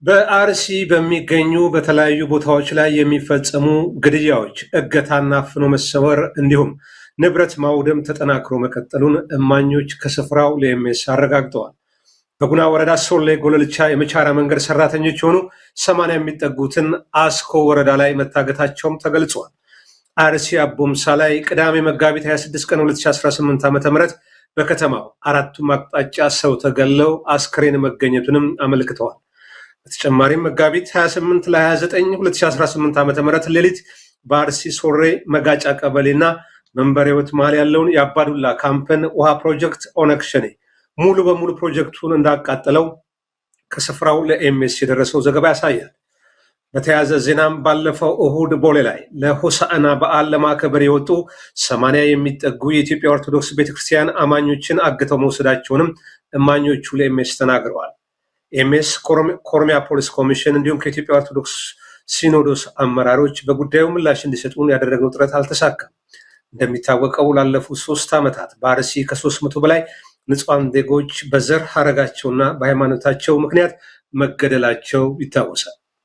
በአርሲ በሚገኙ በተለያዩ ቦታዎች ላይ የሚፈጸሙ ግድያዎች፣ እገታና አፍኖ መሰወር እንዲሁም ንብረት ማውደም ተጠናክሮ መቀጠሉን እማኞች ከስፍራው ለኤምኤስ አረጋግጠዋል። በጉና ወረዳ ሶሌ ጎለልቻ የመቻራ መንገድ ሰራተኞች የሆኑ 80 የሚጠጉትን አስኮ ወረዳ ላይ መታገታቸውም ተገልጿል። አርሲ አቦምሳ ላይ ቅዳሜ መጋቢት 26 ቀን 2018 ዓ.ም በከተማው አራቱም አቅጣጫ ሰው ተገለው አስክሬን መገኘቱንም አመልክተዋል። በተጨማሪም መጋቢት 28 ለ29 2018 ዓ.ም ሌሊት በአርሲ ሶሬ መጋጫ ቀበሌና መንበሬ ወት መሃል ያለውን የአባዱላ ካምፕን ውሃ ፕሮጀክት ኦነግ ሸኔ ሙሉ በሙሉ ፕሮጀክቱን እንዳቃጠለው ከስፍራው ለኤምኤስ የደረሰው ዘገባ ያሳያል። በተያያዘ ዜናም ባለፈው እሁድ ቦሌ ላይ ለሆሳዕና በዓል ለማክበር የወጡ 80 የሚጠጉ የኢትዮጵያ ኦርቶዶክስ ቤተክርስቲያን አማኞችን አግተው መውሰዳቸውንም እማኞቹ ለኤምኤስ ተናግረዋል። ኤምኤስ ከኦሮሚያ ፖሊስ ኮሚሽን እንዲሁም ከኢትዮጵያ ኦርቶዶክስ ሲኖዶስ አመራሮች በጉዳዩ ምላሽ እንዲሰጡን ያደረግነው ጥረት አልተሳካም። እንደሚታወቀው ላለፉት 3 ዓመታት በአርሲ ከ300 በላይ ንጹሃን ዜጎች በዘር ሐረጋቸውና በሃይማኖታቸው ምክንያት መገደላቸው ይታወሳል።